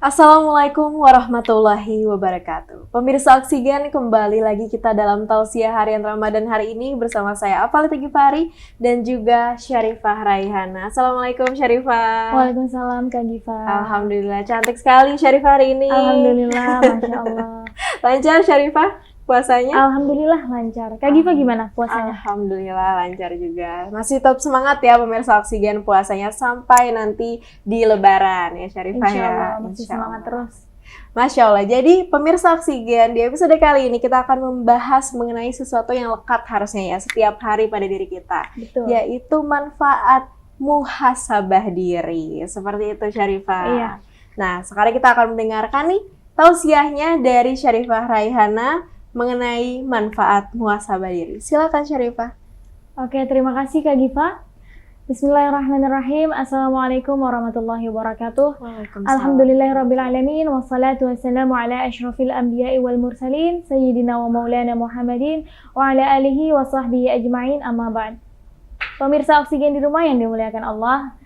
Assalamualaikum warahmatullahi wabarakatuh. Pemirsa Oksigen, kembali lagi kita dalam tausiah harian Ramadan hari ini bersama saya Afalia Gifari dan juga Syarifah Raihana. Assalamualaikum Syarifah. Waalaikumsalam Kak Giva. Alhamdulillah, cantik sekali Syarifah hari ini. Alhamdulillah, Masya Allah. Lancar Syarifah puasanya? Alhamdulillah lancar. Kak Giva gimana puasanya? Alhamdulillah lancar juga. Masih tetap semangat ya pemirsa Oksigen puasanya sampai nanti di Lebaran ya Syarifah ya. Insya Allah masih semangat terus. Masya Allah, jadi pemirsa Oksigen, di episode kali ini kita akan membahas mengenai sesuatu yang lekat harusnya ya setiap hari pada diri kita. Betul. Yaitu manfaat muhasabah diri. Seperti itu Syarifah. Iya. Nah, sekarang kita akan mendengarkan nih tausiahnya dari Syarifah Raihana mengenai manfaat muhasabah diri. Silakan Syarifah. Oke, terima kasih Kak Giva. Bismillahirrahmanirrahim. Assalamualaikum warahmatullahi wabarakatuh. Alhamdulillahirrabbilalamin. Wassalatu wassalamu ala ashrafil anbiya'i wal mursalin. Sayyidina wa maulana Muhammadin. Wa ala alihi wa sahbihi ajma'in, amma ba'd. Pemirsa Oksigen di rumah yang dimuliakan Allah.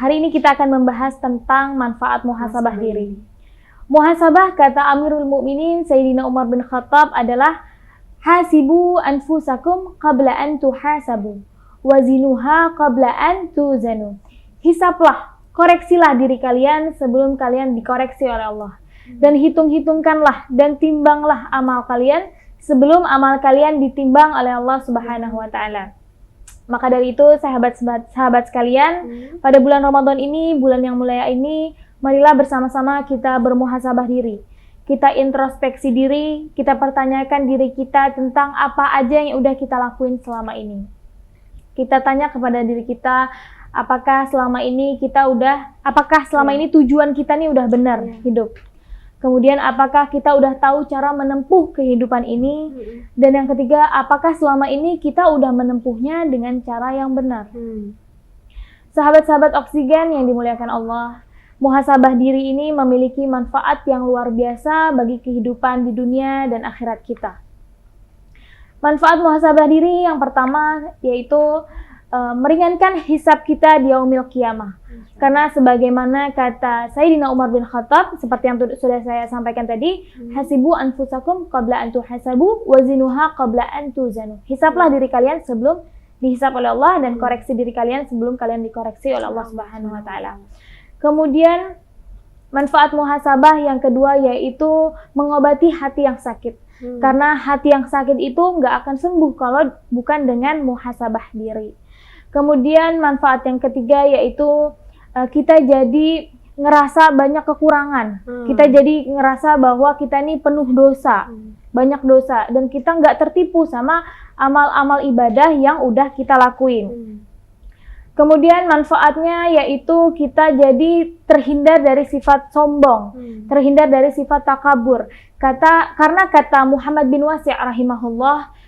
Hari ini kita akan membahas tentang manfaat muhasabah diri. Muhasabah, kata Amirul Mukminin Sayyidina Umar bin Khattab, adalah hasibu anfusakum qabla an tuhasabu wazinuha qabla an tuzanu. Hisaplah, koreksilah diri kalian sebelum kalian dikoreksi oleh Allah. Dan hitung-hitungkanlah dan timbanglah amal kalian sebelum amal kalian ditimbang oleh Allah Subhanahu wa taala. Maka dari itu sahabat sekalian, pada bulan Ramadan ini, bulan yang mulia ini, marilah bersama-sama kita bermuhasabah diri. Kita introspeksi diri, kita pertanyakan diri kita tentang apa aja yang udah kita lakuin selama ini. Kita tanya kepada diri kita, apakah selama ini tujuan kita nih udah benar hidup. Kemudian apakah kita udah tahu cara menempuh kehidupan ini. Dan yang ketiga, apakah selama ini kita udah menempuhnya dengan cara yang benar. Sahabat-sahabat Oksigen yang dimuliakan Allah, muhasabah diri ini memiliki manfaat yang luar biasa bagi kehidupan di dunia dan akhirat kita. Manfaat muhasabah diri yang pertama yaitu meringankan hisab kita di yaumil qiyamah. Karena sebagaimana kata Sayyidina Umar bin Khattab, seperti yang sudah saya sampaikan tadi, hasibu anfusakum qabla an tuhasabu wazinuha qabla an tuzanu. Hisablah diri kalian sebelum dihisab oleh Allah dan koreksi diri kalian sebelum kalian dikoreksi oleh Allah Subhanahu wa taala. Kemudian manfaat muhasabah yang kedua yaitu mengobati hati yang sakit. Karena hati yang sakit itu nggak akan sembuh kalau bukan dengan muhasabah diri. Kemudian manfaat yang ketiga yaitu kita jadi ngerasa banyak kekurangan. Kita jadi ngerasa bahwa kita ini penuh dosa, banyak dosa, dan kita nggak tertipu sama amal-amal ibadah yang udah kita lakuin. Kemudian manfaatnya yaitu kita jadi terhindar dari sifat sombong, terhindar dari sifat takabur. Karena kata Muhammad bin Wasi' rahimahullah,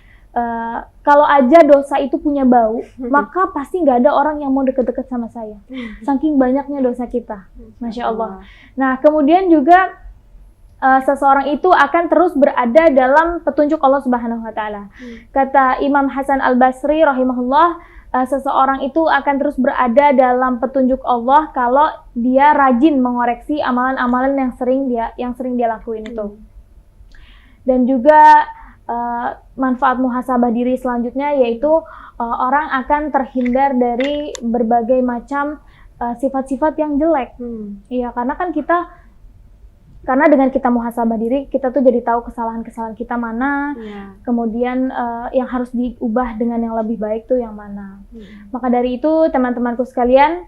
kalau aja dosa itu punya bau, maka pasti nggak ada orang yang mau deket-deket sama saya. Saking banyaknya dosa kita, Masya Allah. Nah, kemudian juga seseorang itu akan terus berada dalam petunjuk Allah Subhanahu wa taala. Kata Imam Hasan Al-Basri rahimahullah, seseorang itu akan terus berada dalam petunjuk Allah kalau dia rajin mengoreksi amalan-amalan yang sering dia lakuin itu. Dan juga manfaat muhasabah diri selanjutnya yaitu orang akan terhindar dari berbagai macam sifat-sifat yang jelek. Iya, karena dengan kita muhasabah diri, kita tuh jadi tahu kesalahan-kesalahan kita mana, kemudian yang harus diubah dengan yang lebih baik tuh yang mana. Maka dari itu, teman-temanku sekalian,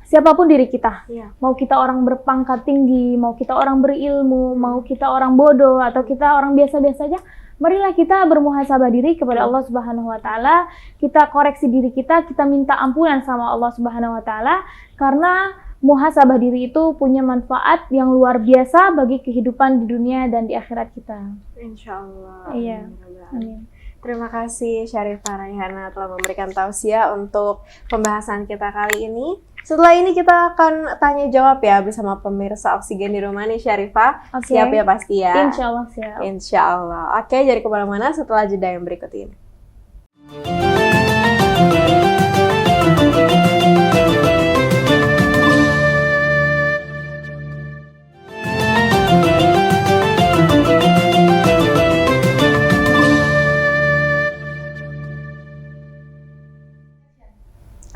siapapun diri kita, mau kita orang berpangkat tinggi, mau kita orang berilmu, mau kita orang bodoh, atau kita orang biasa-biasa aja, marilah kita bermuhasabah diri kepada Allah Subhanahu wa taala, kita koreksi diri kita minta ampunan sama Allah Subhanahu wa taala, karena muhasabah diri itu punya manfaat yang luar biasa bagi kehidupan di dunia dan di akhirat kita. Insyaallah. Iya. Amin. Terima kasih Syarifah Raihana telah memberikan tausiah untuk pembahasan kita kali ini. Setelah ini kita akan tanya jawab ya bersama pemirsa Oksigen di rumah nih Syarifah. Siap ya pasti ya? Insyaallah siap. Insyaallah. Oke, jadi kemana-mana setelah jeda yang berikut ini.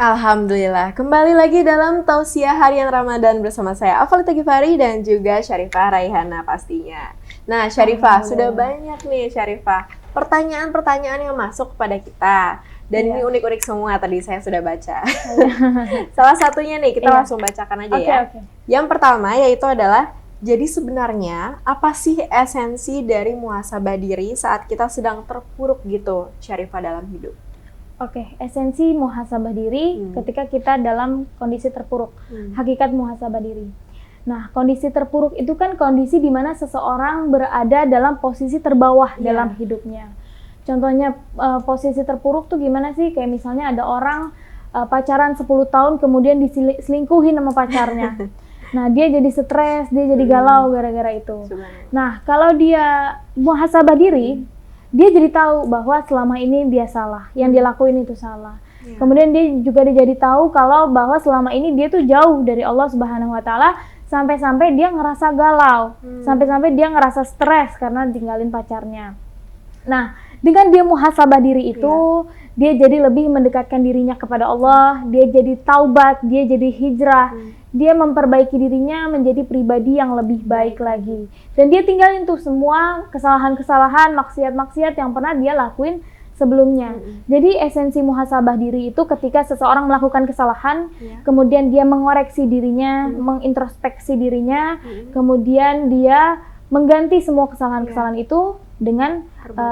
Alhamdulillah, kembali lagi dalam Tausiah Harian Ramadan bersama saya Afalita Gifari dan juga Syarifah Raihana pastinya. Nah Syarifah, sudah banyak nih Syarifah pertanyaan-pertanyaan yang masuk kepada kita. Dan ini unik-unik semua, tadi saya sudah baca. Salah satunya nih, kita langsung bacakan aja ya. Yang pertama yaitu adalah, jadi sebenarnya apa sih esensi dari muhasabah diri saat kita sedang terpuruk gitu Syarifah dalam hidup? Esensi muhasabah diri ketika kita dalam kondisi terpuruk. Hakikat muhasabah diri. Nah, kondisi terpuruk itu kan kondisi di mana seseorang berada dalam posisi terbawah dalam hidupnya. Contohnya posisi terpuruk tuh gimana sih? Kayak misalnya ada orang pacaran 10 tahun kemudian diselingkuhin sama pacarnya. Nah, dia jadi stres, dia jadi galau gara-gara itu. Nah, kalau dia muhasabah diri, dia jadi tahu bahwa selama ini dia salah, yang dia lakuin itu salah. Kemudian dia juga jadi tahu kalau bahwa selama ini dia tuh jauh dari Allah Subhanahu wa taala, sampai-sampai dia ngerasa galau, sampai-sampai dia ngerasa stres karena tinggalin pacarnya. Nah, dengan dia muhasabah diri itu, dia jadi lebih mendekatkan dirinya kepada Allah, dia jadi taubat, dia jadi hijrah, dia memperbaiki dirinya menjadi pribadi yang lebih baik lagi. Dan dia tinggalin tuh semua kesalahan-kesalahan, maksiat-maksiat yang pernah dia lakuin sebelumnya. Jadi esensi muhasabah diri itu ketika seseorang melakukan kesalahan, kemudian dia mengoreksi dirinya, mengintrospeksi dirinya, kemudian dia mengganti semua kesalahan-kesalahan itu dengan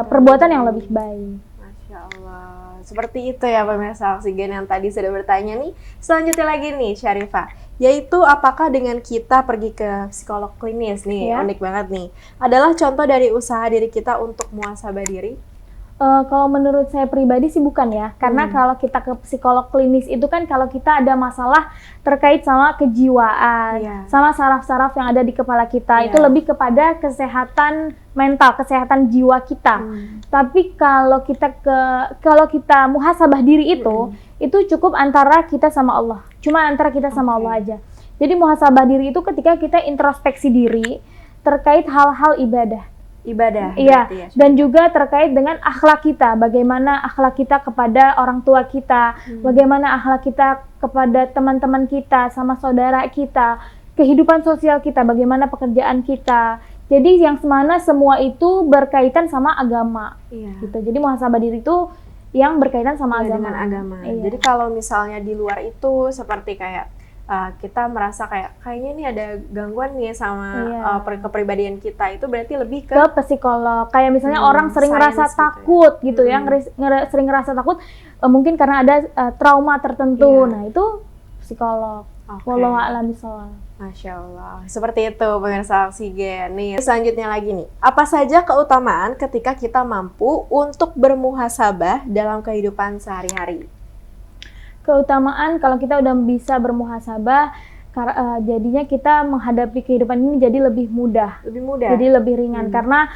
perbuatan yang lebih baik. Masya Allah, seperti itu ya pemirsa Oksigen yang tadi sudah bertanya nih. Selanjutnya lagi nih Syarifah, yaitu apakah dengan kita pergi ke psikolog klinis nih, unik banget nih, adalah contoh dari usaha diri kita untuk muhasabah diri? Kalau menurut saya pribadi sih bukan ya, karena kalau kita ke psikolog klinis itu kan kalau kita ada masalah terkait sama kejiwaan, sama saraf-saraf yang ada di kepala kita, itu lebih kepada kesehatan mental, kesehatan jiwa kita. Tapi kalau kita muhasabah diri itu cukup antara kita sama Allah, cuma antara kita sama Allah aja. Jadi muhasabah diri itu ketika kita introspeksi diri terkait hal-hal ibadah, iya, dan juga terkait dengan akhlak kita, bagaimana akhlak kita kepada orang tua kita, bagaimana akhlak kita kepada teman-teman kita, sama saudara kita, kehidupan sosial kita, bagaimana pekerjaan kita. Jadi yang semana semua itu berkaitan sama agama, gitu. Jadi muhasabah diri itu yang berkaitan sama agama. Dengan agama. Jadi kalau misalnya di luar itu seperti kayak kita merasa kayaknya nih ada gangguan nih sama kepribadian kita, itu berarti lebih ke psikolog. Kayak misalnya orang sering ngerasa takut gitu ya, sering ngerasa takut mungkin karena ada trauma tertentu. Nah, itu psikolog. Wallahu a'lam bishawab. Masya Allah, seperti itu pemirsa Oksigen. Nih, selanjutnya lagi nih, apa saja keutamaan ketika kita mampu untuk bermuhasabah dalam kehidupan sehari-hari? Keutamaan kalau kita udah bisa bermuhasabah, jadinya kita menghadapi kehidupan ini jadi lebih mudah, jadi lebih ringan. Karena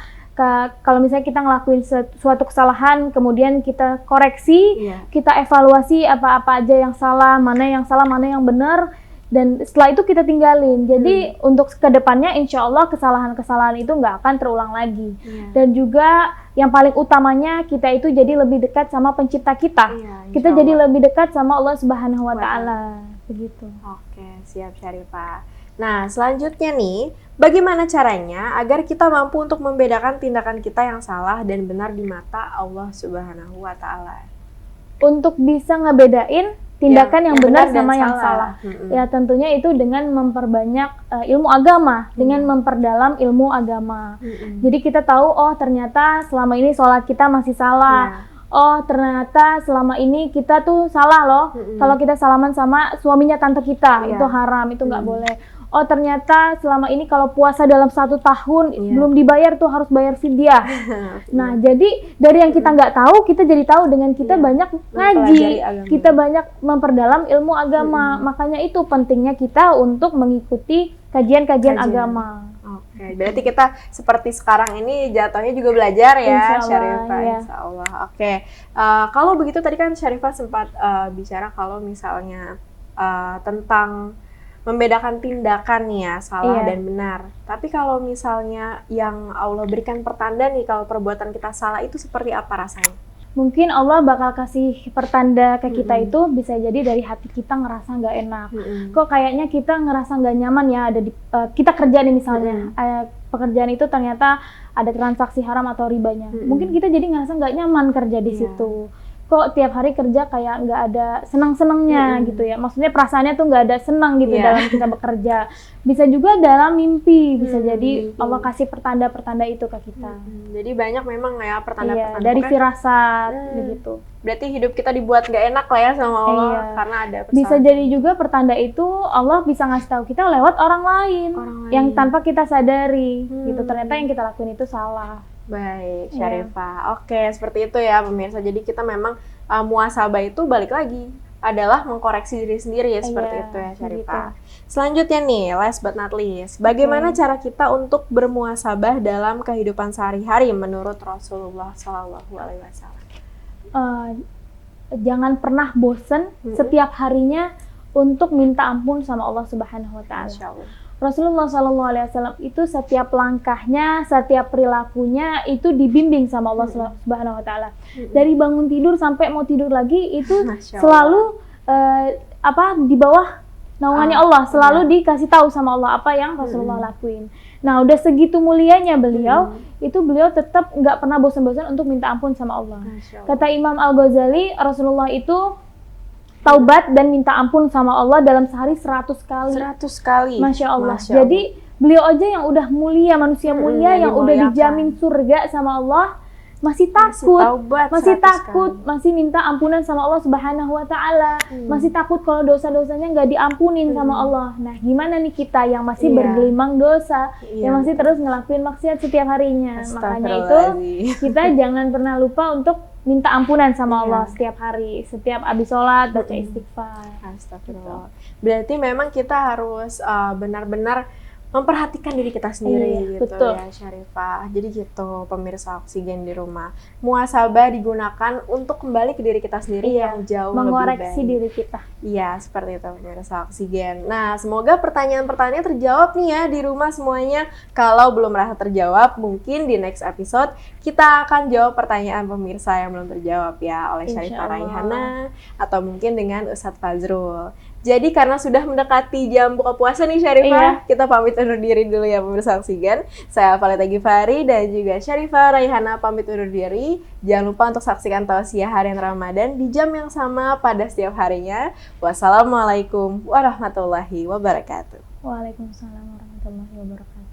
kalau misalnya kita ngelakuin suatu kesalahan, kemudian kita koreksi, kita evaluasi apa-apa aja yang salah, mana yang benar, dan setelah itu kita tinggalin. Jadi untuk kedepannya insya Allah kesalahan-kesalahan itu nggak akan terulang lagi. Dan juga yang paling utamanya kita itu jadi lebih dekat sama pencipta kita. Kita jadi lebih dekat sama Allah Subhanahu wa taala. Begitu. Oke, siap Syarifah. Nah, selanjutnya nih, bagaimana caranya agar kita mampu untuk membedakan tindakan kita yang salah dan benar di mata Allah Subhanahu wa taala? Untuk bisa ngebedain tindakan yang benar sama yang salah. Ya tentunya itu dengan memperbanyak ilmu agama, dengan memperdalam ilmu agama. Jadi kita tahu, oh ternyata selama ini sholat kita masih salah. Oh ternyata selama ini kita tuh salah loh. Kalau kita salaman sama suaminya tante kita, itu haram, itu nggak boleh. Oh ternyata selama ini kalau puasa dalam 1 tahun belum dibayar tuh harus bayar fidyah. Nah jadi dari yang kita nggak tahu, kita jadi tahu dengan kita banyak ngaji, kita banyak memperdalam ilmu agama. Makanya itu pentingnya kita untuk mengikuti kajian-kajian agama. Oke, berarti kita seperti sekarang ini jatuhnya juga belajar ya, Syarifah. Insya Allah. Oke, kalau begitu tadi kan Syarifah sempat bicara kalau misalnya tentang membedakan tindakan nih ya, salah dan benar. Tapi kalau misalnya yang Allah berikan pertanda nih kalau perbuatan kita salah, itu seperti apa rasanya? mungkin Allah bakal kasih pertanda ke kita itu bisa jadi dari hati kita ngerasa nggak enak. Kok kayaknya kita ngerasa nggak nyaman ya ada di kita kerja nih misalnya, pekerjaan itu ternyata ada transaksi haram atau ribanya. Mungkin kita jadi ngerasa nggak nyaman kerja di situ. Kok tiap hari kerja kayak nggak ada senang-senangnya gitu ya. Maksudnya perasaannya tuh nggak ada senang gitu dalam kita bekerja. Bisa juga dalam mimpi, bisa jadi Allah kasih pertanda-pertanda itu ke kita. Jadi banyak memang ya pertanda-pertanda. Dari firasat begitu. Berarti hidup kita dibuat nggak enak lah ya sama Allah karena ada pesan. Bisa jadi juga pertanda itu Allah bisa ngasih tahu kita lewat orang lain yang tanpa kita sadari gitu. Ternyata yang kita lakuin itu salah. Baik, Syarifah. Oke, seperti itu ya pemirsa. Jadi kita memang muhasabah itu balik lagi adalah mengkoreksi diri sendiri ya, seperti itu ya Syarifah. Selanjutnya nih, last but not least, bagaimana cara kita untuk bermuhasabah dalam kehidupan sehari-hari menurut Rasulullah SAW? Jangan pernah bosen setiap harinya untuk minta ampun sama Allah Subhanahu Wa Taala. Rasulullah SAW itu setiap langkahnya, setiap perilakunya itu dibimbing sama Allah Subhanahu Wa Taala. Dari bangun tidur sampai mau tidur lagi itu selalu di bawah naungannya Allah, selalu dikasih tahu sama Allah apa yang Rasulullah lakuin. Nah, udah segitu mulianya beliau, itu beliau tetap nggak pernah bosan-bosan untuk minta ampun sama Allah. Kata Imam Al-Ghazali, Rasulullah itu taubat dan minta ampun sama Allah dalam sehari 100 kali. 100 kali. Masya Allah. Jadi beliau aja yang udah mulia, manusia mulia yang udah dijamin surga sama Allah, masih takut, masih minta ampunan sama Allah Subhanahu Wa Taala, masih takut kalau dosa-dosanya nggak diampunin sama Allah. Nah, gimana nih kita yang masih bergelimang dosa, yang masih terus ngelakuin maksiat setiap harinya? Makanya itu kita jangan pernah lupa untuk minta ampunan sama Allah setiap hari, setiap abis sholat baca istighfar. Astagfirullah. Berarti memang kita harus benar-benar memperhatikan diri kita sendiri gitu ya Syarifah. Jadi gitu pemirsa Oksigen di rumah. Muhasabah digunakan untuk kembali ke diri kita sendiri yang jauh lebih baik. Mengoreksi diri kita. Iya, seperti itu pemirsa Oksigen. Nah, semoga pertanyaan-pertanyaannya terjawab nih ya di rumah semuanya. Kalau belum merasa terjawab, mungkin di next episode kita akan jawab pertanyaan pemirsa yang belum terjawab ya oleh Syarifah Raihana atau mungkin dengan Ustadz Fazrul. Jadi karena sudah mendekati jam buka puasa nih Syarifah, kita pamit undur diri dulu ya pemirsa Oksigen. Saya Valeta Gifari dan juga Syarifah Raihana pamit undur diri. Jangan lupa untuk saksikan tausiah harian Ramadan di jam yang sama pada setiap harinya. Wassalamualaikum warahmatullahi wabarakatuh. Waalaikumsalam warahmatullahi wabarakatuh.